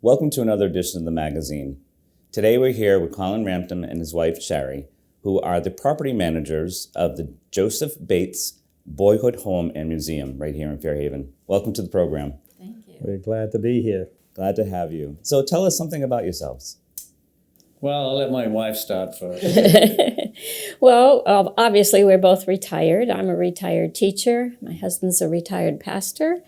Welcome to another edition of the magazine. Today we're here with Colin Rampton and his wife Sherri, who are the property managers of the Joseph Bates Boyhood Home and Museum right here in Fairhaven. Welcome to the program. Thank you. We're glad to be here. Glad to have you. So tell us something about yourselves. Well, I'll let my wife start first. Well, obviously we're both retired. I'm a retired teacher. My husband's a retired pastor.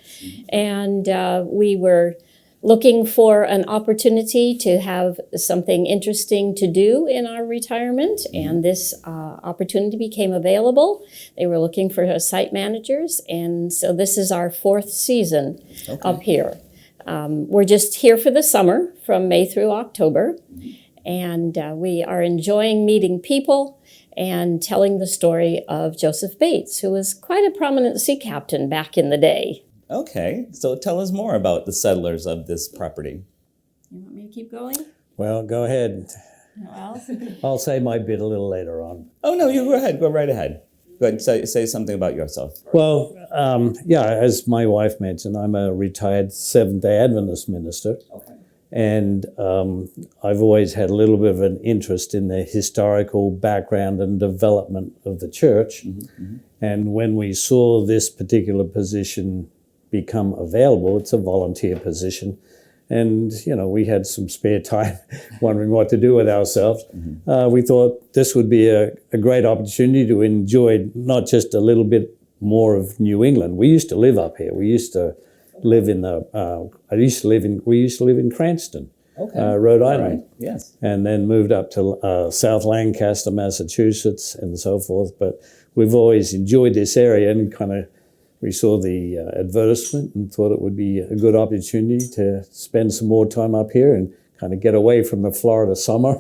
And we were looking for an opportunity to have something interesting to do in our retirement. And this opportunity became available. They were looking for site managers. And so this is our fourth season up here. We're just here for the summer from May through October. And we are enjoying meeting people and telling the story of Joseph Bates, who was quite a prominent sea captain back in the day. Okay, so tell us more about the settlers of this property. You want me to keep going? Well, go ahead. Well, I'll say my bit a little later on. Oh, no, you go ahead. Go right ahead. Go ahead and say something about yourself. Well, as my wife mentioned, I'm a retired Seventh-day Adventist minister. Okay. And I've always had a little bit of an interest in the historical background and development of the church. Mm-hmm. And when we saw this particular position become available, it's a volunteer position. And, we had some spare time wondering what to do with ourselves. Mm-hmm. We thought this would be a great opportunity to enjoy not just a little bit more of New England. We used to live up here. We used to live in we used to live in Cranston, Rhode Island. Right. Yes. And then moved up to South Lancaster, Massachusetts, and so forth. But we've always enjoyed this area, and we saw the advertisement and thought it would be a good opportunity to spend some more time up here and kind of get away from the Florida summer.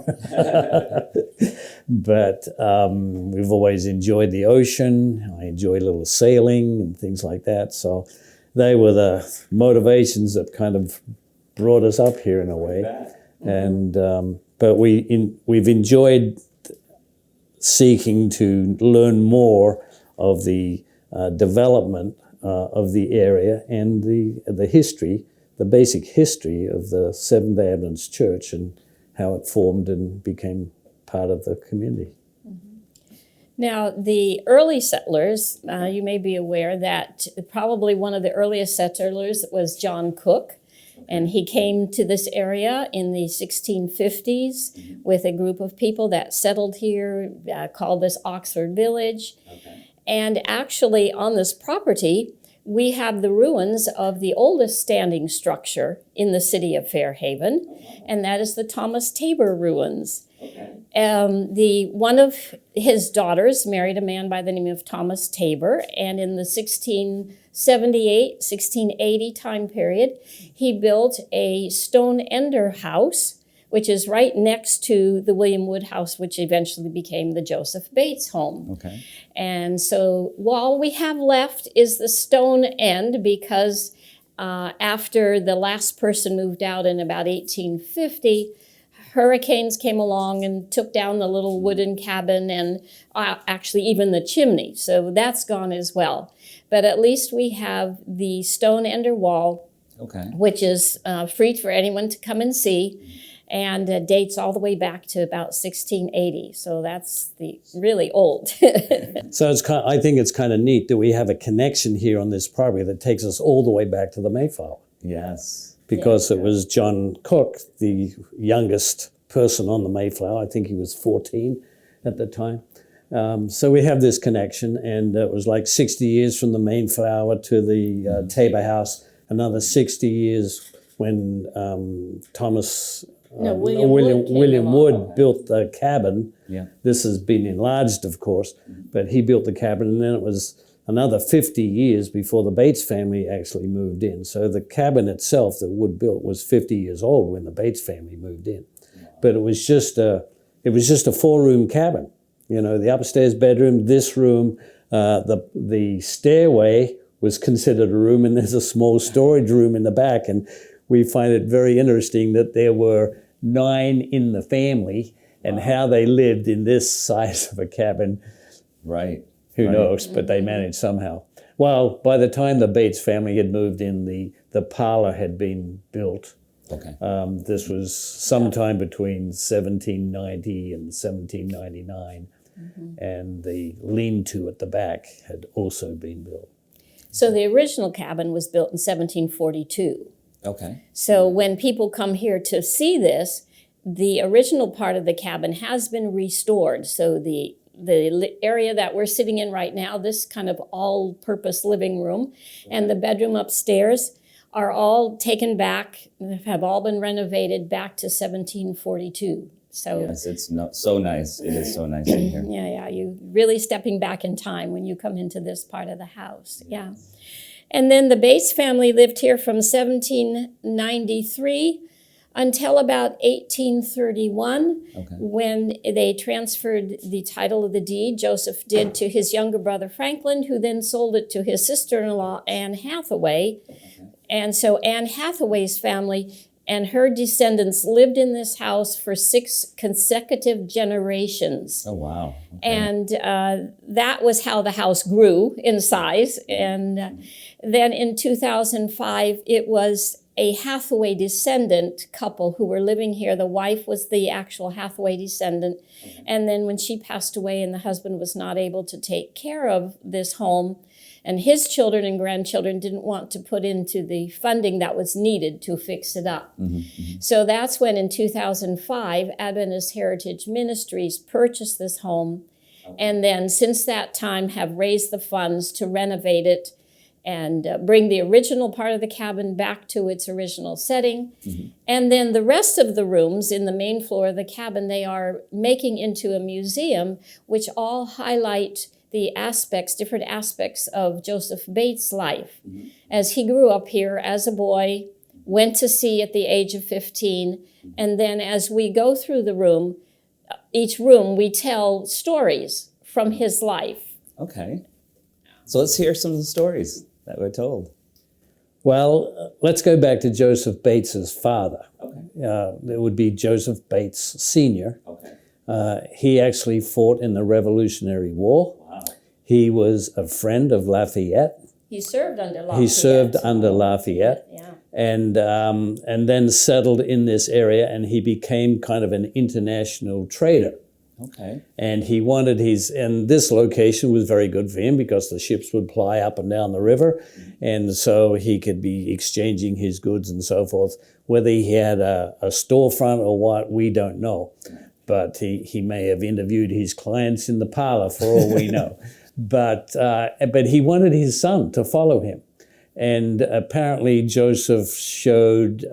But we've always enjoyed the ocean. I enjoy a little sailing and things like that. So they were the motivations that kind of brought us up here in a way. And but we've enjoyed seeking to learn more of the development of the area and the history, the basic history of the Seventh-day Adventist Church and how it formed and became part of the community. now, the early settlers, you may be aware that probably one of the earliest settlers was John Cook. And he came to this area in the 1650s with a group of people that settled here, called this Oxford Village. Okay. And actually on this property, we have the ruins of the oldest standing structure in the city of Fairhaven, and that is the Thomas Tabor ruins. Okay. One of his daughters married a man by the name of Thomas Tabor, and in the 1678, 1680 time period, he built a stone ender house, which is right next to the William Wood house, which eventually became the Joseph Bates home. Okay. And so all we have left is the stone end, because after the last person moved out in about 1850, hurricanes came along and took down the little wooden cabin and actually even the chimney. So that's gone as well. But at least we have the stone ender wall, which is free for anyone to come and see, and dates all the way back to about 1680. So that's really old. So I think it's kind of neat that we have a connection here on this property that takes us all the way back to the Mayflower. Yes. Because it was John Cook, the youngest person on the Mayflower. I think he was 14 at the time. So we have this connection, and it was like 60 years from the Mayflower to the Tabor House, another 60 years when William Wood built the cabin. Yeah. This has been enlarged, of course, but he built the cabin, and then it was another 50 years before the Bates family actually moved in. So the cabin itself that Wood built was 50 years old when the Bates family moved in. But it was just a 4-room cabin. The upstairs bedroom, this room, the stairway was considered a room, and there's a small storage room in the back. And we find it very interesting that there were 9 in the family, and how they lived in this size of a cabin. Right. Who knows, but they managed somehow. Well, by the time the Bates family had moved in, the parlor had been built, Okay. This was sometime between 1790 and 1799, and the lean-to at the back had also been built. So the original cabin was built in 1742. Okay. So when people come here to see this, the original part of the cabin has been restored. So the area that we're sitting in right now, this kind of all-purpose living room, and the bedroom upstairs are all taken back, have all been renovated back to 1742. So yes, it's so nice. It is so nice in here. yeah, you really stepping back in time when you come into this part of the house. Yeah. And then the Bates family lived here from 1793 until about 1831, when they transferred the title of the deed, Joseph did, to his younger brother Franklin, who then sold it to his sister-in-law, Anne Hathaway. And so Anne Hathaway's family and her descendants lived in this house for 6 consecutive generations. Oh, wow. Okay. And that was how the house grew in size. And then in 2005, it was a Hathaway descendant couple who were living here. The wife was the actual Hathaway descendant. And then when she passed away and the husband was not able to take care of this home, and his children and grandchildren didn't want to put into the funding that was needed to fix it up. So that's when in 2005, Adventist Heritage Ministries purchased this home, and then since that time have raised the funds to renovate it and bring the original part of the cabin back to its original setting. And then the rest of the rooms in the main floor of the cabin, they are making into a museum, which all highlight the different aspects of Joseph Bates' life. As he grew up here as a boy, went to sea at the age of 15, and then as we go through each room, we tell stories from his life. Okay. So let's hear some of the stories that were told. Well, let's go back to Joseph Bates's father. It would be Joseph Bates Sr. He actually fought in the Revolutionary War. He was a friend of Lafayette. He served under Lafayette. Yeah. And then settled in this area, and he became kind of an international trader. Okay. And he wanted and this location was very good for him because the ships would ply up and down the river, and so he could be exchanging his goods and so forth. Whether he had a storefront or what, we don't know. But he may have interviewed his clients in the parlor for all we know. But he wanted his son to follow him. And apparently Joseph showed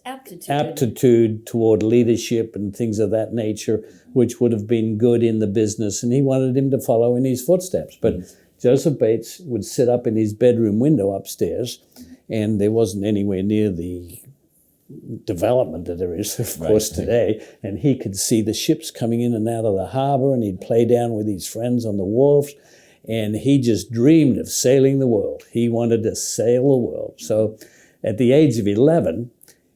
aptitude toward leadership and things of that nature, which would have been good in the business, and he wanted him to follow in his footsteps. But Joseph Bates would sit up in his bedroom window upstairs, and there wasn't anywhere near the development that there is, of course, today, and he could see the ships coming in and out of the harbor, and he'd play down with his friends on the wharves, and he just dreamed of sailing the world. He wanted to sail the world. So at the age of 11,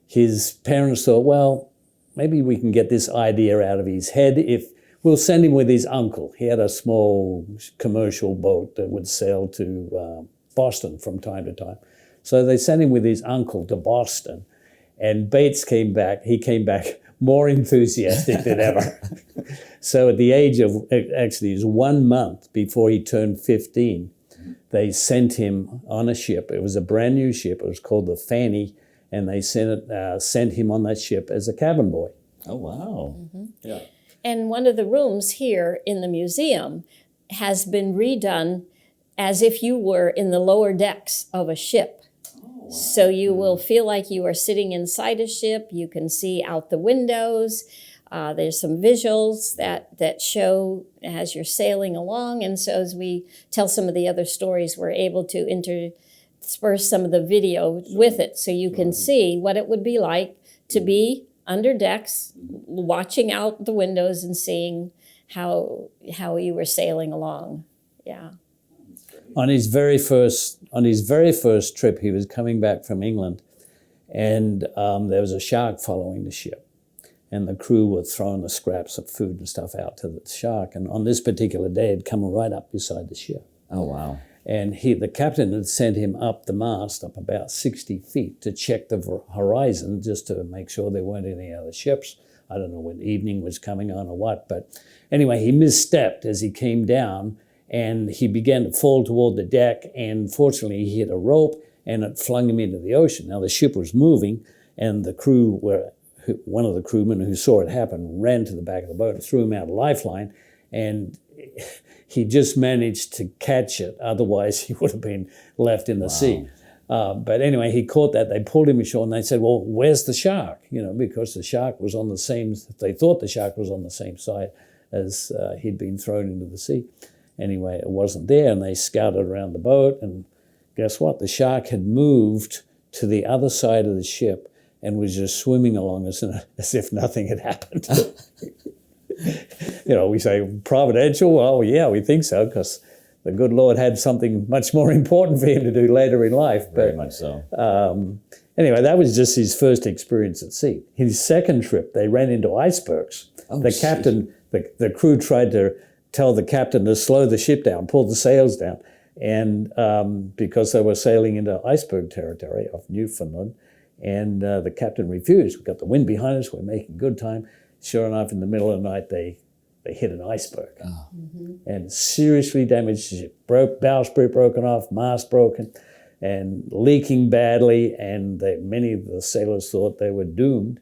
his parents thought, well, maybe we can get this idea out of his head if we'll send him with his uncle. He had a small commercial boat that would sail to Boston from time to time. So they sent him with his uncle to Boston. And Bates came back. He came back more enthusiastic than ever. So at the age of, actually it was 1 month before he turned 15, they sent him on a ship. It was a brand new ship. It was called the Fanny, and they sent him on that ship as a cabin boy. Oh, wow. Yeah. And one of the rooms here in the museum has been redone as if you were in the lower decks of a ship. Wow. So you will feel like you are sitting inside a ship. You can see out the windows. There's some visuals that show as you're sailing along. And so as we tell some of the other stories, we're able to intersperse some of the video with it so you can see what it would be like to be under decks, watching out the windows and seeing how you were sailing along. Yeah. On his very first trip, he was coming back from England, and there was a shark following the ship, and the crew were throwing the scraps of food and stuff out to the shark. And on this particular day, it had come right up beside the ship. Oh, wow. And the captain had sent him up the mast, up about 60 feet, to check the horizon just to make sure there weren't any other ships. I don't know when evening was coming on or what, but anyway, he misstepped as he came down, and he began to fall toward the deck, and fortunately he hit a rope, and it flung him into the ocean. Now the ship was moving, and the crew one of the crewmen who saw it happen ran to the back of the boat and threw him out a lifeline, and he just managed to catch it. Otherwise, he would have been left in the sea. But anyway, he caught that. They pulled him ashore, and they said, well, where's the shark? Because the shark was on the same, they thought the shark was on the same side as he'd been thrown into the sea. Anyway, it wasn't there, and they scouted around the boat, and guess what? The shark had moved to the other side of the ship and was just swimming along as if nothing had happened. We say providential. Well, yeah, we think so, because the good Lord had something much more important for him to do later in life. Very much so. Anyway, that was just his first experience at sea. His second trip, they ran into icebergs. The captain, the crew tried to tell the captain to slow the ship down, pull the sails down, and because they were sailing into iceberg territory off Newfoundland, and the captain refused. We got the wind behind us, we're making good time. Sure enough, in the middle of the night, they hit an iceberg and seriously damaged the ship. Bowsprit broken off, mast broken, and leaking badly, and many of the sailors thought they were doomed,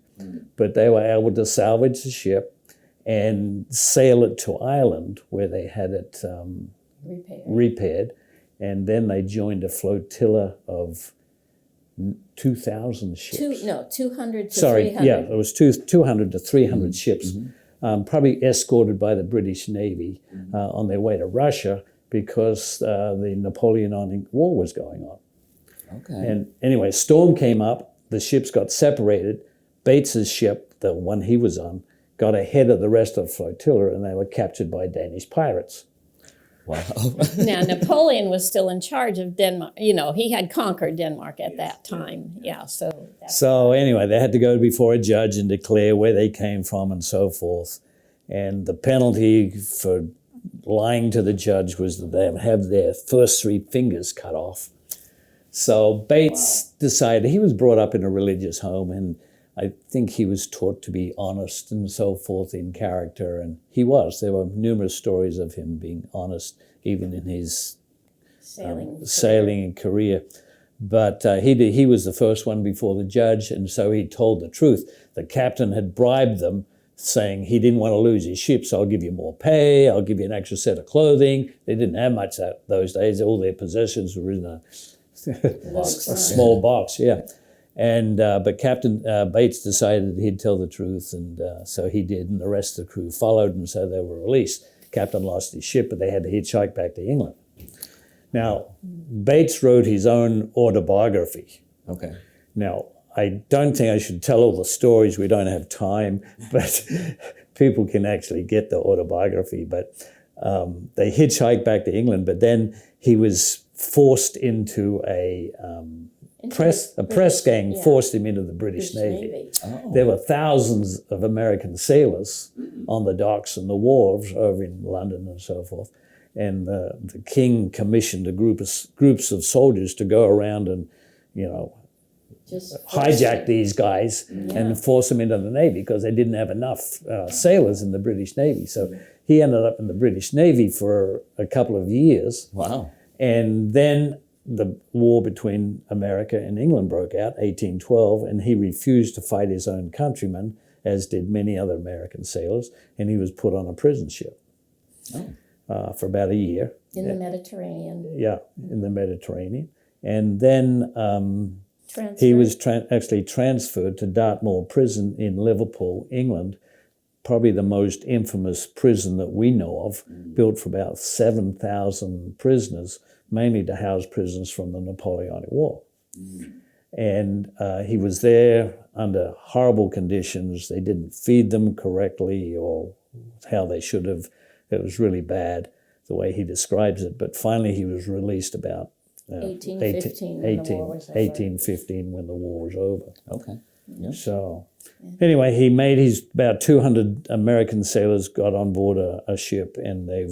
but they were able to salvage the ship and sail it to Ireland, where they had it repaired, and then they joined a flotilla of 2,000 ships. 200 to Sorry, 300. yeah, it was 200 to 300 ships, probably escorted by the British Navy on their way to Russia, because the Napoleonic War was going on. Okay. And anyway, a storm came up, the ships got separated. Bates's ship, the one he was on, got ahead of the rest of the flotilla, and they were captured by Danish pirates. Wow. Now, Napoleon was still in charge of Denmark. He had conquered Denmark at that time. Yeah, So anyway, they had to go before a judge and declare where they came from and so forth. And the penalty for lying to the judge was that they would have their first 3 fingers cut off. So Bates decided, he was brought up in a religious home, and I think he was taught to be honest and so forth in character, and he was. There were numerous stories of him being honest, even in his sailing career. But he was the first one before the judge, and so he told the truth. The captain had bribed them, saying he didn't want to lose his ship, so I'll give you more pay, I'll give you an extra set of clothing. They didn't have much those days. All their possessions were in a small box, yeah. And but Captain Bates decided he'd tell the truth, and so he did, and the rest of the crew followed, and so they were released. Captain lost his ship, but they had to hitchhike back to England. Now, Bates wrote his own autobiography. Okay. Now, I don't think I should tell all the stories. We don't have time, but people can actually get the autobiography. But they hitchhiked back to England, but then he was forced into a press gang forced him into the British Navy. Oh. There were thousands of American sailors on the docks and the wharves over in London and so forth. And the king commissioned groups of soldiers to go around and, just hijack these guys and force them into the Navy, because they didn't have enough sailors in the British Navy. So he ended up in the British Navy for a couple of years. Wow. And then the war between America and England broke out, 1812, and he refused to fight his own countrymen, as did many other American sailors, and he was put on a prison ship for about a year. In the Mediterranean. Yeah, in the Mediterranean. And then he was actually transferred to Dartmoor Prison in Liverpool, England, probably the most infamous prison that we know of, built for about 7,000 prisoners, mainly to house prisoners from the Napoleonic War. And he was there under horrible conditions. They didn't feed them correctly or how they should have. It was really bad, the way he describes it. But finally he was released about 1815 when the war was over. Okay. Yeah. So anyway, he made about 200 American sailors got on board a ship, and they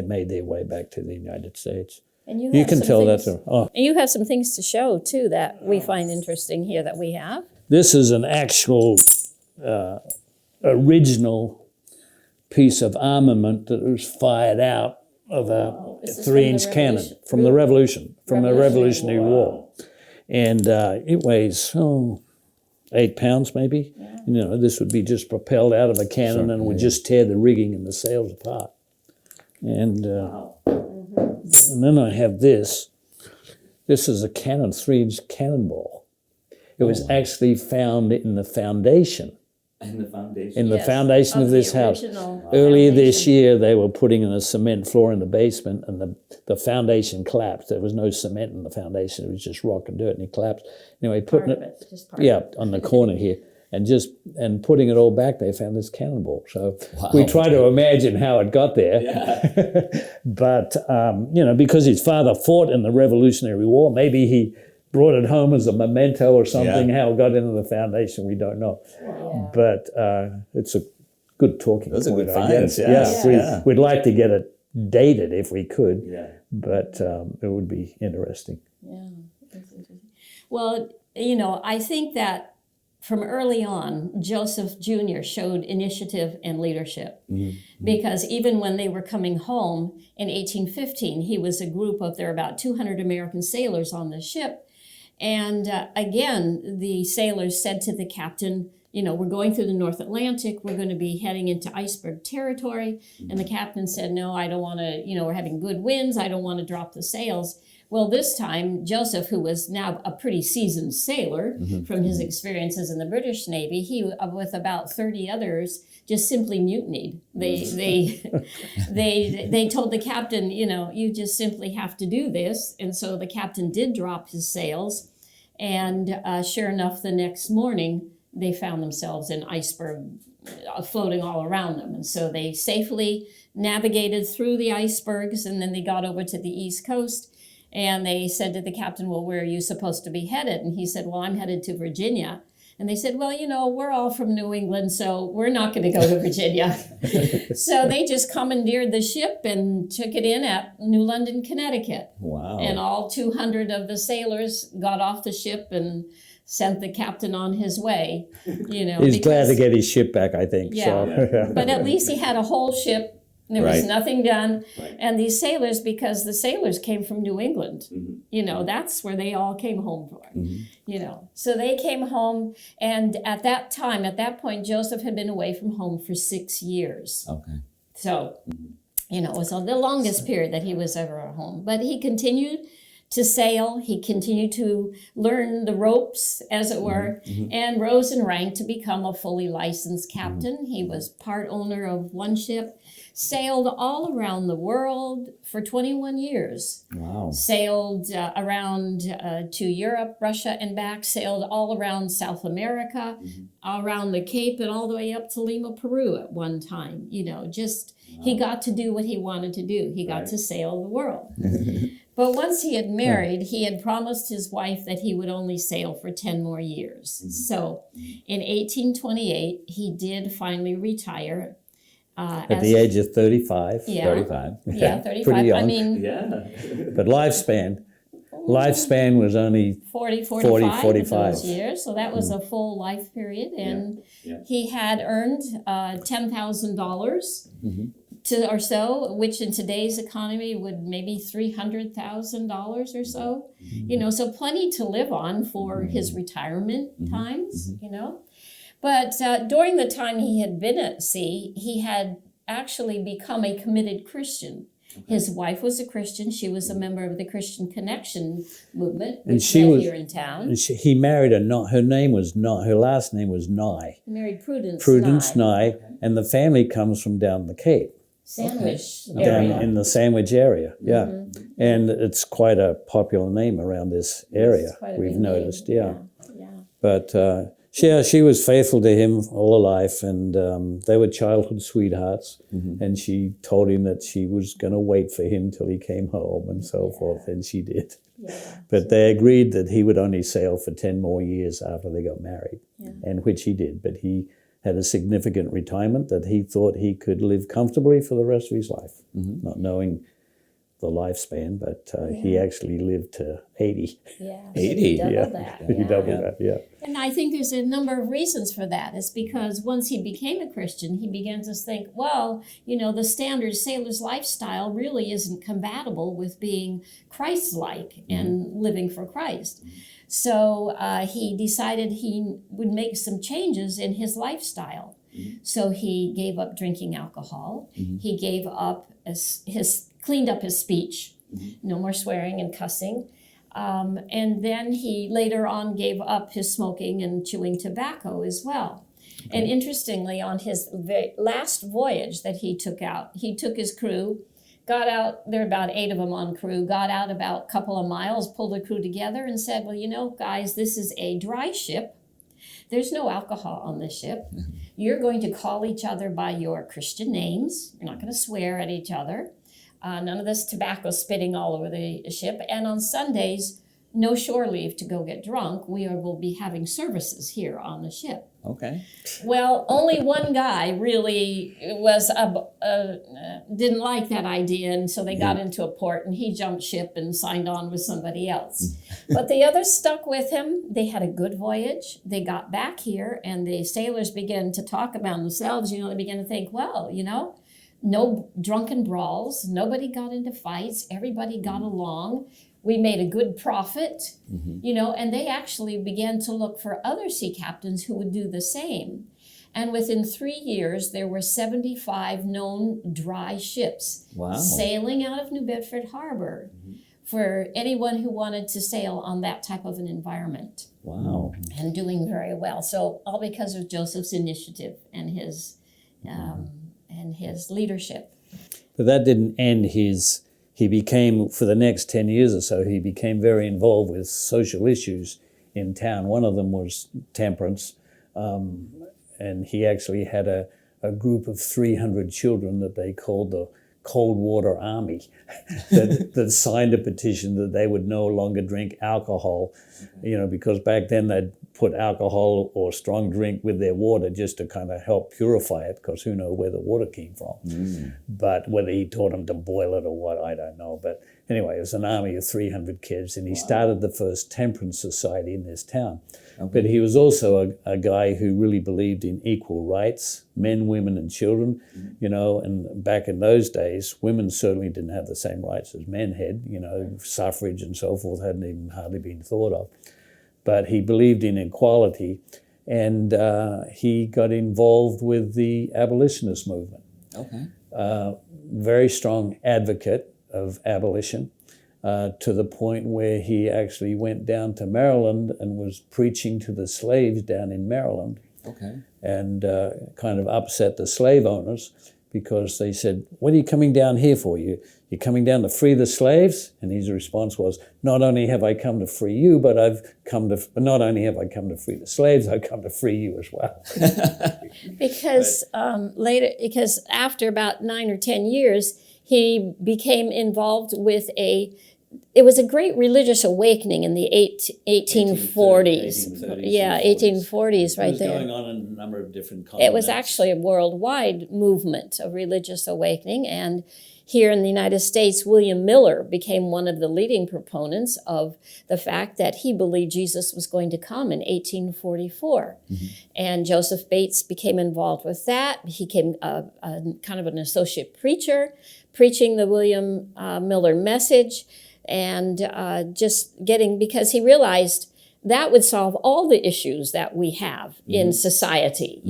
made their way back to the United States. And you can tell that. And you have some things to show, too, that we find interesting here that we have. This is an actual original piece of armament that was fired out of a 3-inch cannon from the Revolutionary War. And it weighs, 8 pounds maybe. Yeah. You know, this would be just propelled out of a cannon and would just tear the rigging and the sails apart. And and then I have this. This is a 3-inch cannonball. It was actually found in the foundation. In the foundation? In the foundation of this house. Earlier this year, they were putting in a cement floor in the basement, and the foundation collapsed. There was no cement in the foundation. It was just rock and dirt, and it collapsed. Anyway, putting it on the corner here, and putting it all back, they found this cannonball. So we try to imagine how it got there. Yeah. But, because his father fought in the Revolutionary War, maybe he brought it home as a memento or something. How it got into the foundation, we don't know. Yeah. But it's a good talking point. Those are good finds, We'd like to get it dated if we could, but it would be interesting. Yeah, that's interesting. Well, I think that from early on, Joseph Jr. showed initiative and leadership, because even when they were coming home in 1815, he was a group of, there were about 200 American sailors on the ship. And again, the sailors said to the captain, we're going through the North Atlantic, we're going to be heading into iceberg territory. And the captain said, no, I don't want to, we're having good winds, I don't want to drop the sails. Well, this time, Joseph, who was now a pretty seasoned sailor from his experiences in the British Navy, he, with about 30 others, just simply mutinied. They told the captain, you just simply have to do this. And so the captain did drop his sails. And sure enough, the next morning, they found themselves in iceberg floating all around them. And so they safely navigated through the icebergs, and then they got over to the East Coast. And they said to the captain, well, where are you supposed to be headed? And he said, well, I'm headed to Virginia. And they said, well, we're all from New England, so we're not going to go to Virginia. So they just commandeered the ship and took it in at New London, Connecticut. Wow. And all 200 of the sailors got off the ship and sent the captain on his way. He's glad to get his ship back, I think. Yeah, so. But at least he had a whole ship. There was nothing done. Right. And these sailors, because the sailors came from New England, that's where they all came home from, So they came home, and at that point, Joseph had been away from home for 6 years. Okay. So, it was the longest period that he was ever at home. But he continued to sail. He continued to learn the ropes, as it were, and rose in rank to become a fully licensed captain. He was part owner of one ship, sailed all around the world for 21 years. Wow. Sailed around to Europe, Russia, and back, sailed all around South America, around the Cape, and all the way up to Lima, Peru at one time. He got to do what he wanted to do. He got to sail the world. But once he had married, he had promised his wife that he would only sail for 10 more years. So in 1828, he did finally retire. At the age of 35. Yeah. 35. Yeah, 35. Pretty young. I mean, but lifespan was only 45 those years. So that was a full life period. And he had earned $10,000 or so, which in today's economy would maybe $300,000 or so. So plenty to live on for his retirement times, But during the time he had been at sea, he had actually become a committed Christian. His wife was a Christian. She was a member of the Christian Connection movement, which was here in town. He married her last name was Nye. He married Prudence Nye, and the family comes from down the Cape. Sandwich area. Down in the Sandwich area, And it's quite a popular name around this area, we've noticed, But she was faithful to him all her life, and they were childhood sweethearts, and she told him that she was going to wait for him till he came home and so forth, and she did. But they agreed that he would only sail for 10 more years after they got married, and which he did, but he had a significant retirement that he thought he could live comfortably for the rest of his life, not knowing the lifespan, but he actually lived to 80. Yeah. 80? Double Yeah. that. He Yeah. doubled that, yeah. And I think there's a number of reasons for that. It's because once he became a Christian, he began to think, well, the standard sailor's lifestyle really isn't compatible with being Christ-like and living for Christ. So he decided he would make some changes in his lifestyle. So he gave up drinking alcohol. He gave up cleaned up his speech. No more swearing and cussing. And then he later on gave up his smoking and chewing tobacco as well. Okay. And interestingly, on his last voyage that he took out, he took his crew, got out, there were about 8 of them on crew, got out about a couple of miles, pulled the crew together and said, well, guys, this is a dry ship. There's no alcohol on this ship. You're going to call each other by your Christian names. You're not going to swear at each other. None of this tobacco spitting all over the ship. And on Sundays, no shore leave to go get drunk. Will be having services here on the ship. Okay. Well, only one guy really didn't like that idea, and so they got into a port, and he jumped ship and signed on with somebody else. But the others stuck with him. They had a good voyage. They got back here, and the sailors began to talk about themselves. They began to think, well, no drunken brawls. Nobody got into fights. Everybody got along. We made a good profit, and they actually began to look for other sea captains who would do the same. And within 3 years, there were 75 known dry ships sailing out of New Bedford Harbor for anyone who wanted to sail on that type of an environment. Wow. And doing very well. So all because of Joseph's initiative and his leadership. But that didn't end he became, for the next 10 years or so, he became very involved with social issues in town. One of them was temperance, and he actually had a group of 300 children that they called the Cold Water Army that signed a petition that they would no longer drink alcohol, because back then they'd put alcohol or strong drink with their water just to kind of help purify it, because who knows where the water came from. But whether he taught them to boil it or what, I don't know. But anyway, it was an army of 300 kids, and he started the first temperance society in this town. Okay. But he was also a guy who really believed in equal rights, men, women, and children, and back in those days, women certainly didn't have the same rights as men had, suffrage and so forth hadn't even hardly been thought of. But he believed in equality, and he got involved with the abolitionist movement. Okay. Very strong advocate of abolition, to the point where he actually went down to Maryland and was preaching to the slaves down in Maryland. Okay. And kind of upset the slave owners, because they said, what are you coming down here for? You're coming down to free the slaves? And his response was, not only have I come to free you, but not only have I come to free the slaves, I've come to free you as well. Because because after about 9 or 10 years, he became involved with it was a great religious awakening in the 1840s. 1830s. Yeah, 1840s, right there. It was going on in a number of different continents. It was actually a worldwide movement of religious awakening, and here in the United States, William Miller became one of the leading proponents of the fact that he believed Jesus was going to come in 1844. And Joseph Bates became involved with that. He became a kind of an associate preacher, preaching the William Miller message, and because he realized that would solve all the issues that we have in society,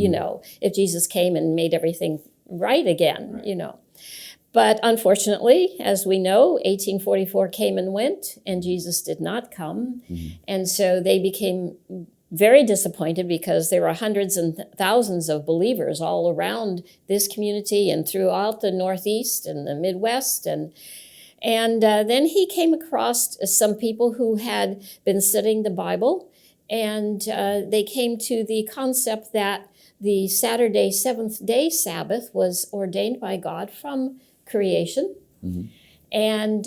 if Jesus came and made everything right again, But unfortunately, as we know, 1844 came and went, and Jesus did not come. And so they became very disappointed, because there were hundreds and thousands of believers all around this community and throughout the Northeast and the Midwest. And then he came across some people who had been studying the Bible, and they came to the concept that the Saturday, Seventh-day Sabbath was ordained by God from creation. And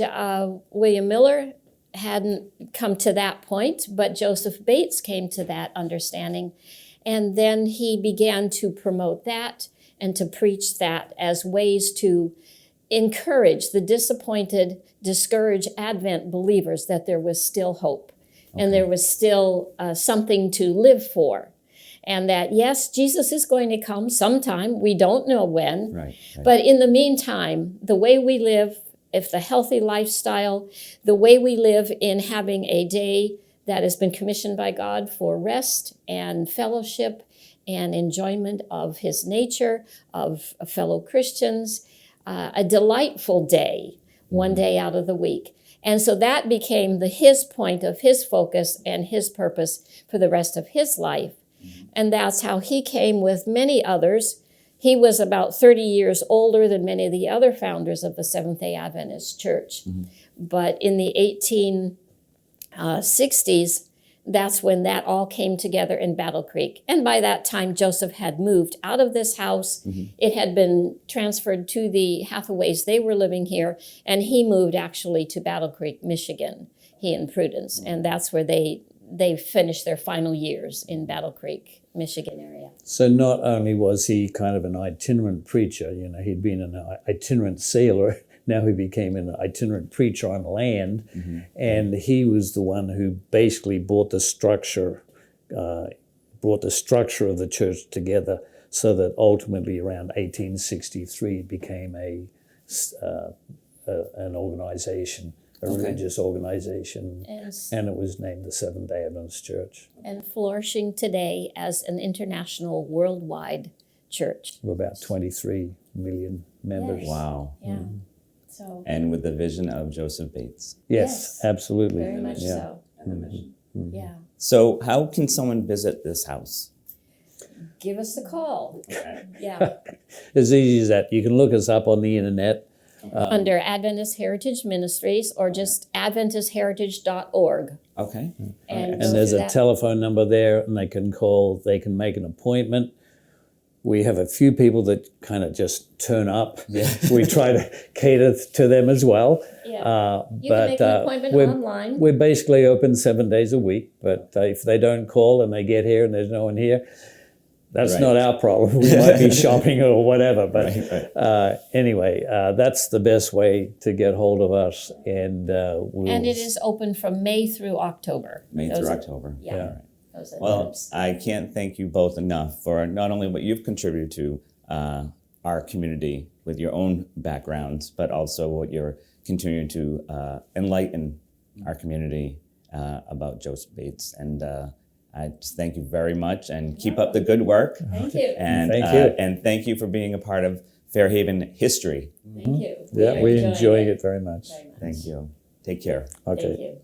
William Miller hadn't come to that point, but Joseph Bates came to that understanding. And then he began to promote that and to preach that as ways to encourage the disappointed, discouraged Advent believers that there was still hope and there was still something to live for. And that, yes, Jesus is going to come sometime. We don't know when. Right. But in the meantime, the way we live, if the healthy lifestyle, the way we live in having a day that has been commissioned by God for rest and fellowship and enjoyment of his nature, of fellow Christians, a delightful day, one day out of the week. And so that became his point of his focus and his purpose for the rest of his life. And that's how he came with many others. He was about 30 years older than many of the other founders of the Seventh-day Adventist Church. But in the 1860s, that's when that all came together in Battle Creek. And by that time, Joseph had moved out of this house. It had been transferred to the Hathaways. They were living here, and he moved actually to Battle Creek, Michigan, he and Prudence. And that's where they finished their final years in Battle Creek, Michigan area. So not only was he kind of an itinerant preacher, he'd been an itinerant sailor, now he became an itinerant preacher on land, and he was the one who basically brought the structure of the church together, so that ultimately around 1863 it became an organization, a religious organization, and it was named the Seventh-day Adventist Church. And flourishing today as an international, worldwide church. Of about 23 million members. Yes. Wow. Yeah. So. And with the vision of Joseph Bates. Yes, absolutely. Very much Yeah. so. Yeah. So how can someone visit this house? Give us a call. Yeah. As easy as that. You can look us up on the internet. Under Adventist Heritage Ministries or just adventistheritage.org. Okay. And there's a telephone number there, and they can call, they can make an appointment. We have a few people that kind of just turn up. We try to cater to them as well. Yeah. You can make an appointment online. We're basically open 7 days a week, but if they don't call and they get here and there's no one here, that's not our problem. We might be shopping or whatever. But anyway, that's the best way to get hold of us. And and it is open from May through October. May through October. Yeah. Well, I can't thank you both enough for not only what you've contributed to our community with your own backgrounds, but also what you're continuing to enlighten our community about Joseph Bates. And I just thank you very much, and keep up the good work. Thank you. And thank you. And thank you for being a part of Fairhaven history. Thank you. Yeah, we're enjoying it very much. Thank you. Take care. Okay. Thank you.